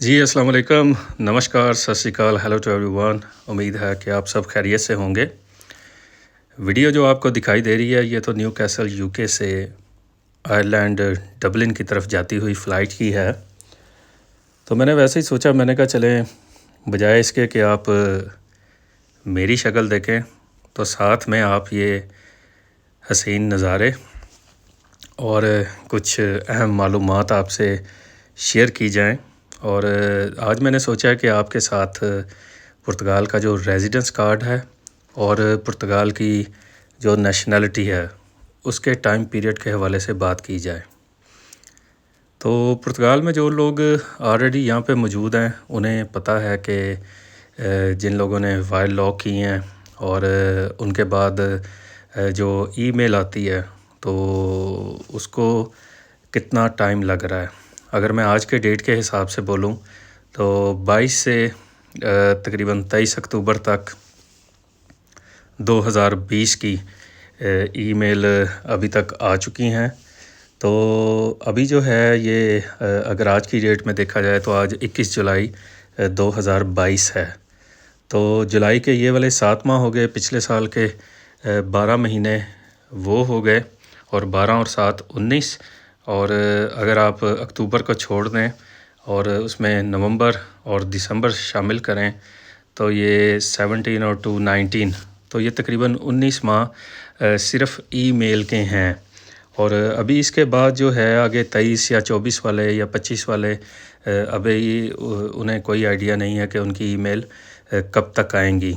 جی السلام علیکم، نمسکار، ست شری اکال، ہیلو ٹو ایوری ون۔ امید ہے کہ آپ سب خیریت سے ہوں گے۔ ویڈیو جو آپ کو دکھائی دے رہی ہے یہ تو نیو کیسل یو کے سے آئرلینڈ ڈبلن کی طرف جاتی ہوئی فلائٹ کی ہے۔ تو میں نے ویسے ہی سوچا، میں نے کہا چلیں بجائے اس کے کہ آپ میری شکل دیکھیں تو ساتھ میں آپ یہ حسین نظارے اور کچھ اہم معلومات آپ سے شیئر کی جائیں۔ اور آج میں نے سوچا کہ آپ کے ساتھ پرتگال کا جو ریزیڈنس کارڈ ہے اور پرتگال کی جو نیشنلٹی ہے اس کے ٹائم پیریڈ کے حوالے سے بات کی جائے۔ تو پرتگال میں جو لوگ آلریڈی یہاں پہ موجود ہیں انہیں پتہ ہے کہ جن لوگوں نے فائل لاک کی ہیں اور ان کے بعد جو ای میل آتی ہے تو اس کو کتنا ٹائم لگ رہا ہے۔ اگر میں آج کے ڈیٹ کے حساب سے بولوں تو 22 سے تقریباً 23 اکتوبر تک 2020 کی ای میل ابھی تک آ چکی ہیں۔ تو ابھی جو ہے یہ اگر آج کی ڈیٹ میں دیکھا جائے تو آج 21 جولائی 2022 ہے۔ تو جولائی کے یہ والے 7 ماہ ہو گئے، پچھلے سال کے 12 مہینے وہ ہو گئے، اور 12 اور 7 19، اور اگر آپ اکتوبر کو چھوڑ دیں اور اس میں نومبر اور دسمبر شامل کریں تو یہ 17 اور 2 19، تو یہ تقریباً 19 ماہ صرف ای میل کے ہیں۔ اور ابھی اس کے بعد جو ہے آگے 23 یا 24 والے یا 25 والے ابھی انہیں کوئی آئیڈیا نہیں ہے کہ ان کی ای میل کب تک آئیں گی۔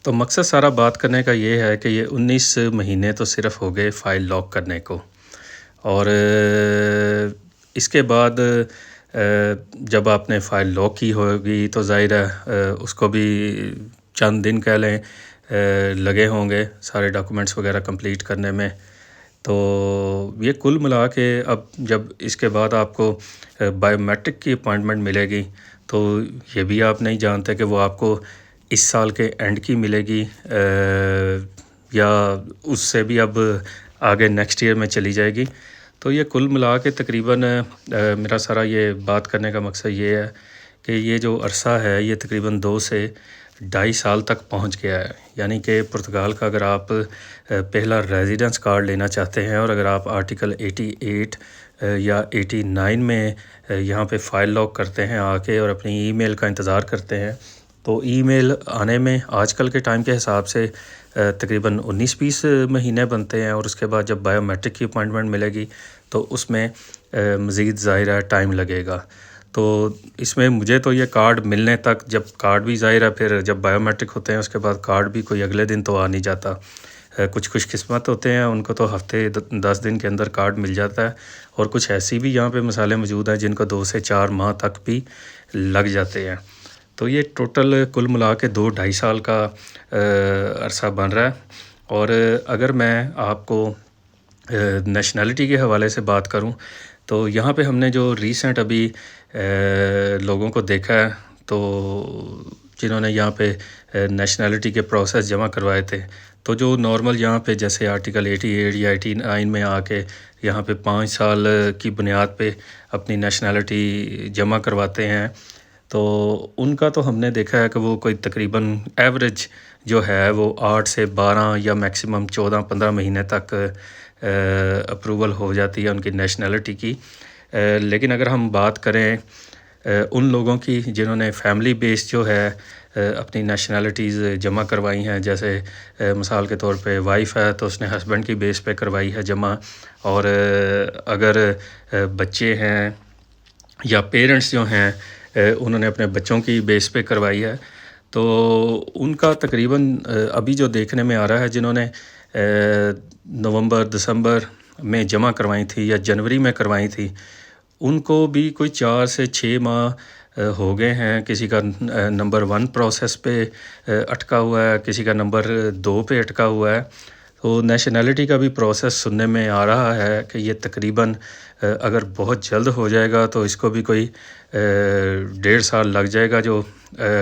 تو مقصد سارا بات کرنے کا یہ ہے کہ یہ 19 مہینے تو صرف ہو گئے فائل لاک کرنے کو، اور اس کے بعد جب آپ نے فائل لاک کی ہوگی تو ظاہر ہے اس کو بھی چند دن کہہ لیں لگے ہوں گے سارے ڈاکومنٹس وغیرہ کمپلیٹ کرنے میں۔ تو یہ کل ملا کے اب جب اس کے بعد آپ کو بائیو میٹرک کی اپوائنٹمنٹ ملے گی تو یہ بھی آپ نہیں جانتے کہ وہ آپ کو اس سال کے اینڈ کی ملے گی یا اس سے بھی اب آگے نیکسٹ ایئر میں چلی جائے گی۔ تو یہ کل ملا کے تقریباً میرا سارا یہ بات کرنے کا مقصد یہ ہے کہ یہ جو عرصہ ہے یہ تقریباً 2 سے 2.5 سال تک پہنچ گیا ہے۔ یعنی کہ پرتگال کا اگر آپ پہلا ریزیڈنس کارڈ لینا چاہتے ہیں اور اگر آپ آرٹیکل 88 یا 89 میں یہاں پہ فائل لاک کرتے ہیں آ کے اور اپنی ای میل کا انتظار کرتے ہیں تو ای میل آنے میں آج کل کے ٹائم کے حساب سے تقریباً 19-20 مہینے بنتے ہیں، اور اس کے بعد جب بائیو میٹرک کی اپوائنٹمنٹ ملے گی تو اس میں مزید ظاہر ہے ٹائم لگے گا۔ تو اس میں مجھے تو یہ کارڈ ملنے تک، جب کارڈ بھی ظاہر ہے پھر جب بائیو میٹرک ہوتے ہیں اس کے بعد کارڈ بھی کوئی اگلے دن تو آ نہیں جاتا۔ کچھ خوش قسمت ہوتے ہیں ان کو تو ہفتے 10 دن کے اندر کارڈ مل جاتا ہے، اور کچھ ایسی بھی یہاں پہ مثالیں موجود ہیں جن کو 2 سے 4 ماہ تک بھی لگ جاتے ہیں۔ تو یہ ٹوٹل کل ملا کے 2-2.5 سال کا عرصہ بن رہا ہے۔ اور اگر میں آپ کو نیشنلٹی کے حوالے سے بات کروں تو یہاں پہ ہم نے جو ریسنٹ ابھی لوگوں کو دیکھا ہے تو جنہوں نے یہاں پہ نیشنلٹی کے پروسیس جمع کروائے تھے، تو جو نارمل یہاں پہ جیسے آرٹیکل 88 یا 89 میں آ کے یہاں پہ 5 سال کی بنیاد پہ اپنی نیشنلٹی جمع کرواتے ہیں، تو ان کا تو ہم نے دیکھا ہے کہ وہ کوئی تقریباً ایوریج جو ہے وہ 8 سے 12 یا میکسیمم 14-15 مہینے تک اپروول ہو جاتی ہے ان کی نیشنلٹی کی۔ لیکن اگر ہم بات کریں ان لوگوں کی جنہوں نے فیملی بیس جو ہے اپنی نیشنلٹیز جمع کروائی ہیں، جیسے مثال کے طور پہ وائف ہے تو اس نے ہسبینڈ کی بیس پہ کروائی ہے جمع، اور اگر بچے ہیں یا پیرنٹس جو ہیں انہوں نے اپنے بچوں کی بیس پہ کروائی ہے، تو ان کا تقریباً ابھی جو دیکھنے میں آ رہا ہے جنہوں نے نومبر دسمبر میں جمع کروائی تھی یا جنوری میں کروائی تھی ان کو بھی کوئی 4 سے 6 ماہ ہو گئے ہیں۔ کسی کا نمبر 1 پروسیس پہ اٹکا ہوا ہے، کسی کا نمبر 2 پہ اٹکا ہوا ہے۔ تو نیشنلٹی کا بھی پروسیس سننے میں آ رہا ہے کہ یہ تقریباً اگر بہت جلد ہو جائے گا تو اس کو بھی کوئی 1.5 سال لگ جائے گا، جو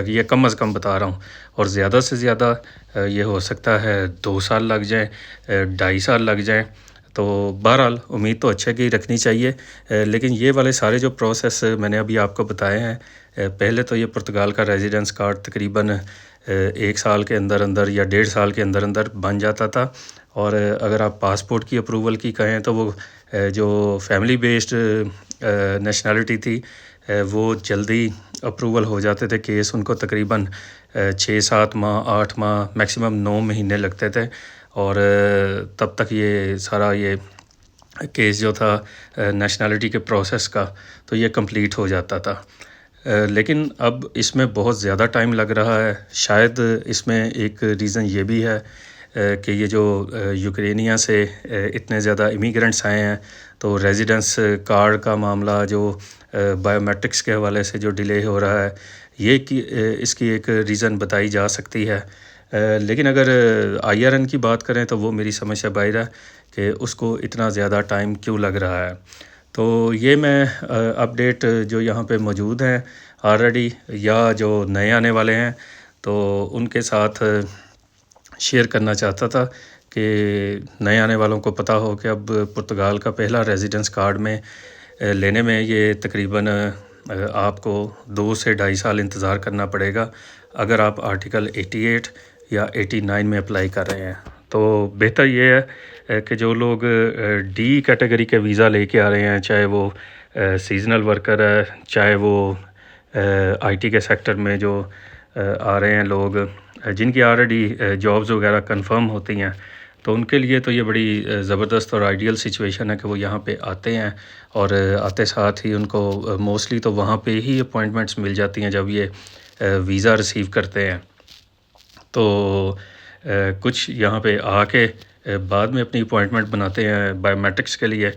یہ کم از کم بتا رہا ہوں، اور زیادہ سے زیادہ یہ ہو سکتا ہے 2 سال لگ جائیں، 2.5 سال لگ جائیں۔ تو بہرحال امید تو اچھے کی رکھنی چاہیے، لیکن یہ والے سارے جو پروسیس میں نے ابھی آپ کو بتائے ہیں، پہلے تو یہ پرتگال کا ریزیڈنس کارڈ تقریباً 1 سال کے اندر اندر یا 1.5 سال کے اندر اندر بن جاتا تھا، اور اگر آپ پاسپورٹ کی اپروول کی کہیں تو وہ جو فیملی بیسڈ نیشنلٹی تھی وہ جلدی اپروول ہو جاتے تھے کیس، ان کو تقریباً 6-7 ماہ 8 ماہ میکسیمم 9 مہینے لگتے تھے، اور تب تک یہ سارا یہ کیس جو تھا نیشنلٹی کے پروسیس کا تو یہ کمپلیٹ ہو جاتا تھا، لیکن اب اس میں بہت زیادہ ٹائم لگ رہا ہے۔ شاید اس میں ایک ریزن یہ بھی ہے کہ یہ جو یوکرینیا سے اتنے زیادہ امیگرنٹس آئے ہیں، تو ریزیڈنس کارڈ کا معاملہ جو بائیو میٹرکس کے حوالے سے جو ڈیلے ہو رہا ہے، یہ اس کی ایک ریزن بتائی جا سکتی ہے، لیکن اگر IRN کی بات کریں تو وہ میری سمجھ سے باہر ہے کہ اس کو اتنا زیادہ ٹائم کیوں لگ رہا ہے۔ تو یہ میں اپڈیٹ جو یہاں پہ موجود ہیں آلریڈی یا جو نئے آنے والے ہیں تو ان کے ساتھ شیئر کرنا چاہتا تھا کہ نئے آنے والوں کو پتہ ہو کہ اب پرتگال کا پہلا ریزیڈنس کارڈ میں لینے میں یہ تقریباً آپ کو 2 سے 2.5 سال انتظار کرنا پڑے گا اگر آپ آرٹیکل 88 یا 89 میں اپلائی کر رہے ہیں۔ تو بہتر یہ ہے کہ جو لوگ ڈی کیٹیگری کے ویزا لے کے آ رہے ہیں، چاہے وہ سیزنل ورکر ہے، چاہے وہ IT کے سیکٹر میں جو آ رہے ہیں لوگ جن کی آلریڈی جابز وغیرہ کنفرم ہوتی ہیں، تو ان کے لیے تو یہ بڑی زبردست اور آئیڈیل سچویشن ہے کہ وہ یہاں پہ آتے ہیں، اور آتے ساتھ ہی ان کو موسٹلی تو وہاں پہ ہی اپوائنٹمنٹس مل جاتی ہیں جب یہ ویزا ریسیو کرتے ہیں۔ تو کچھ یہاں پہ آ کے بعد میں اپنی اپوائنٹمنٹ بناتے ہیں بائیو میٹرکس کے لیے،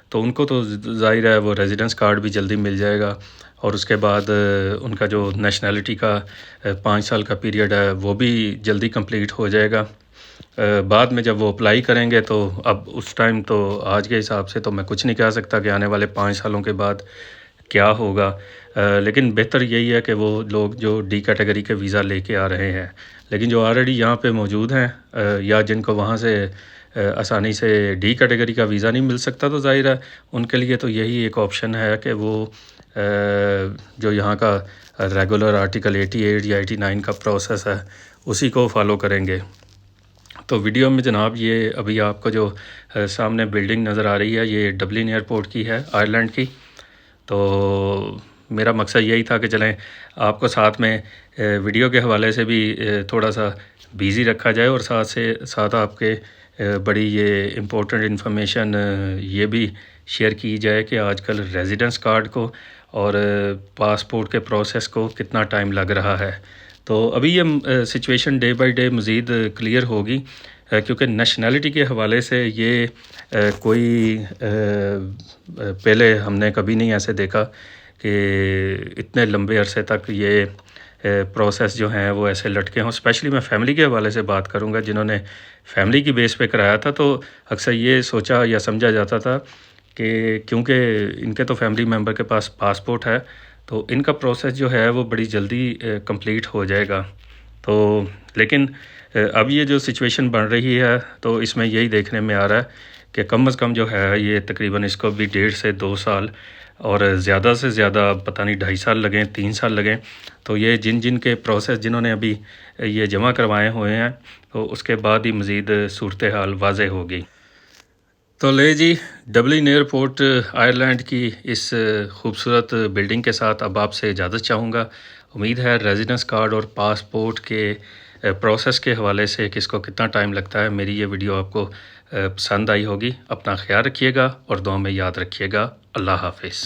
تو ان کو تو ظاہر ہے وہ ریزیڈنس کارڈ بھی جلدی مل جائے گا، اور اس کے بعد ان کا جو نیشنلٹی کا 5 سال کا پیریڈ ہے وہ بھی جلدی کمپلیٹ ہو جائے گا۔ بعد میں جب وہ اپلائی کریں گے تو اب اس ٹائم تو آج کے حساب سے تو میں کچھ نہیں کہہ سکتا کہ آنے والے 5 سالوں کے بعد کیا ہوگا، لیکن بہتر یہی ہے کہ وہ لوگ جو ڈی کیٹیگری کے ویزا لے کے آ رہے ہیں، لیکن جو آلریڈی یہاں پہ موجود ہیں یا جن کو وہاں سے آسانی سے ڈی کیٹیگری کا ویزا نہیں مل سکتا، تو ظاہر ہے ان کے لیے تو یہی ایک آپشن ہے کہ وہ جو یہاں کا ریگولر آرٹیکل 88 یا 89 کا پروسیس ہے اسی کو فالو کریں گے۔ تو ویڈیو میں جناب یہ ابھی آپ کو جو سامنے بلڈنگ نظر آ رہی ہے یہ ڈبلن ایئرپورٹ کی ہے، آئرلینڈ کی۔ تو میرا مقصد یہی تھا کہ چلیں آپ کو ساتھ میں ویڈیو کے حوالے سے بھی تھوڑا سا بیزی رکھا جائے، اور ساتھ آپ کے بڑی یہ امپورٹنٹ انفارمیشن یہ بھی شیئر کی جائے کہ آج کل ریزیڈنس کارڈ کو اور پاسپورٹ کے پروسیس کو کتنا ٹائم لگ رہا ہے۔ تو ابھی یہ سچویشن ڈے بائی ڈے مزید کلیئر ہوگی، کیونکہ نیشنلٹی کے حوالے سے یہ کوئی پہلے ہم نے کبھی نہیں ایسے دیکھا کہ اتنے لمبے عرصے تک یہ پروسیس جو ہیں وہ ایسے لٹکے ہوں۔ اسپیشلی میں فیملی کے حوالے سے بات کروں گا، جنہوں نے فیملی کی بیس پہ کرایا تھا تو اکثر یہ سوچا یا سمجھا جاتا تھا کہ کیونکہ ان کے تو فیملی ممبر کے پاس پاسپورٹ ہے تو ان کا پروسیس جو ہے وہ بڑی جلدی کمپلیٹ ہو جائے گا۔ تو لیکن اب یہ جو سچویشن بن رہی ہے تو اس میں یہی دیکھنے میں آ رہا ہے کہ کم از کم جو ہے یہ تقریباً اس کو بھی 1.5 سے 2 سال، اور زیادہ سے زیادہ پتہ نہیں 2.5 سال لگیں، 3 سال لگیں، تو یہ جن کے پروسیس جنہوں نے ابھی یہ جمع کروائے ہوئے ہیں تو اس کے بعد ہی مزید صورتحال واضح ہوگی۔ تو لے جی، ڈبلن ایئرپورٹ آئرلینڈ کی اس خوبصورت بلڈنگ کے ساتھ اب آپ سے اجازت چاہوں گا۔ امید ہے ریزیڈنس کارڈ اور پاسپورٹ کے پروسیس کے حوالے سے کس کو کتنا ٹائم لگتا ہے، میری یہ ویڈیو آپ کو پسند آئی ہوگی۔ اپنا خیال رکھیے گا اور دعا میں یاد رکھیے گا۔ اللہ حافظ۔